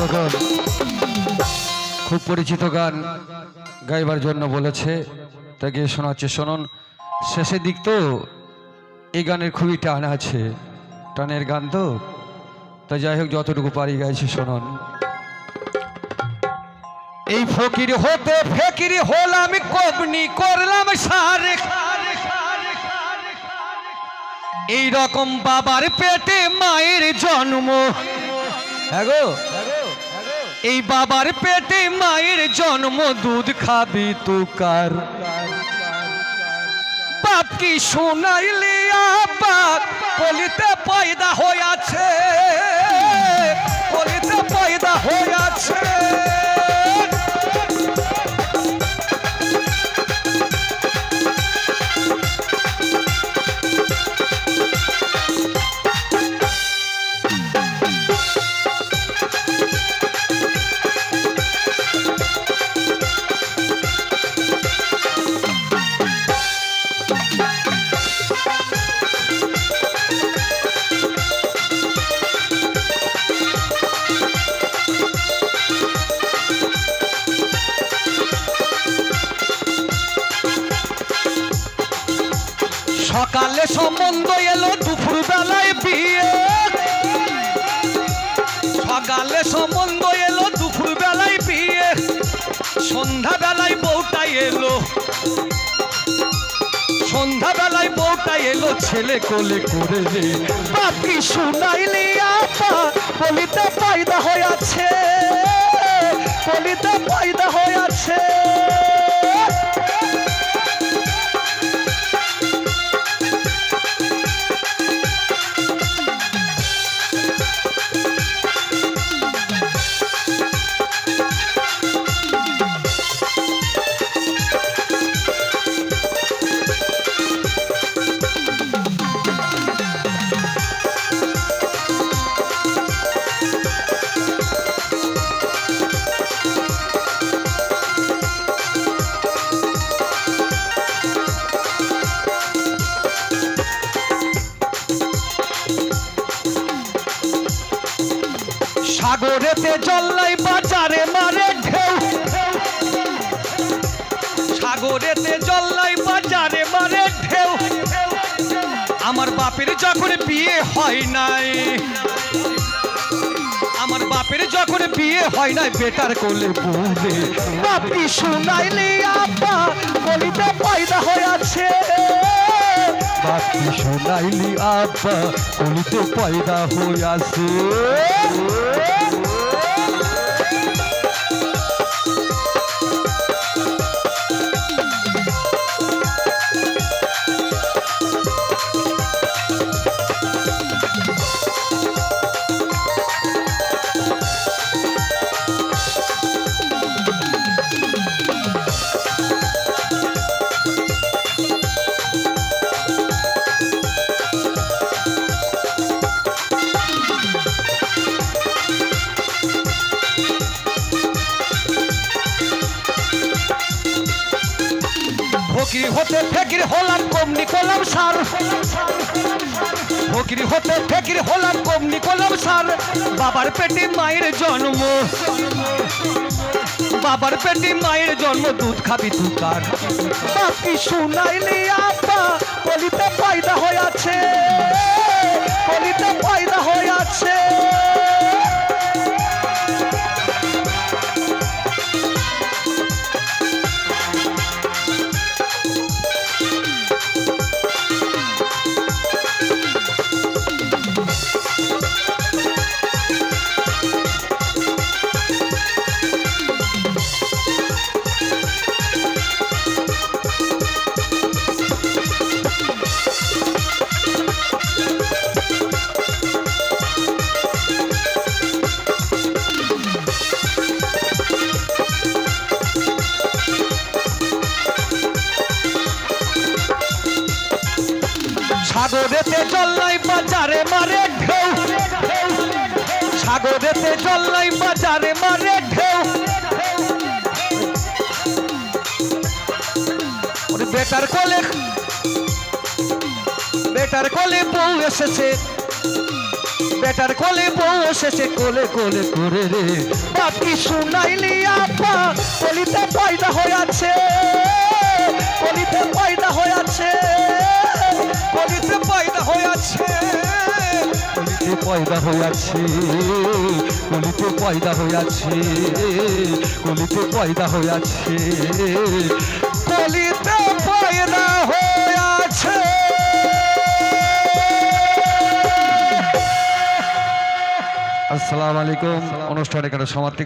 তখন খুব পরিচিত গান গাইবার জন্য বলেছে, তাকে শোনাচ্ছে। শুনুন, শেষের দিক তো এই গানের খুবই টান আছে, টানের গান তো, তা যাই হোক যতটুকু পারি গাইছি। শুনুন, এই ফকির হতে ফকির হলাম, কবনি করলাম সারে, এই রকম বাবার পেটে মায়ের জন্ম। হ্যাঁ গো, এই বাবার পেটে মায়ের জন্ম, দুধ খাবি তুকার বাপ কি শোনাইলি আব্বাক, কলিতে পয়দা হইয়াছে, কলিতে পয়দা হইয়াছে। সকালে সম্বন্ধ এলো, দুপুর বেলায় বিয়ে। সকালে সম্বন্ধ এলো, দুপুর বেলায় বিয়ে, সন্ধ্যা বেলায় বউটা এলো, সন্ধ্যা বেলায় বউটা এলো, ছেলে কোলে করে রে বাপ কি শুনাইলি আপা, কলিতে পয়দা হইয়াছে, কলিতে পয়দা হইয়াছে। সাগরেতে জল্লাই বাজারে মারে ঢেউ, সাগরেতে জল্লাই বাজারে মারে ঢেউ। আমার বাপের যখন বিয়ে হয় নাই, আমার বাপের যখন বিয়ে হয় নাই, বেটার কোলে বলে বাপি শুনাইলি আব্বা, কলিতে পয়দা হইয়াছে, বাপি শুনাইলি আব্বা, কলিতে পয়দা হইয়াছে। ফকির হতে ফকির হলাম, কমনি করলাম সার, ফকির হতে ফকির হলাম, কমনি করলাম সার। বাবার পেটে মায়ের জন্ম, বাবার পেটে মায়ের জন্ম, দুধ খাবি তুকার বাপ কি শুনাইলি আব্বা, কলিতে পয়দা হইয়াছে, কলিতে পয়দা হইয়াছে। সাগরেতে জল্লাই বাজারে মারে ঢেউ, সাগরেতে জল্লাই বাজারে মারে ঢেউ। বেটার কোলে, বেটার কোলে বউ এসেছে, বেটার কোলে বসেছে কোলে কোলে করে রে বাকি শুনাইলি আপা কলিতে পয়দা হয়েছে কলিতে পয়দা হয়েছে কলিতে পয়দা হইয়াছে কলিতে পয়দা হইয়াছে কলিতে পয়দা হইয়াছে কলিতে পয়দা হইয়াছে কলিতে পয়দা হয়েছে। আসসালামু আলাইকুম। অনুষ্ঠান এখানে সমাপ্তি।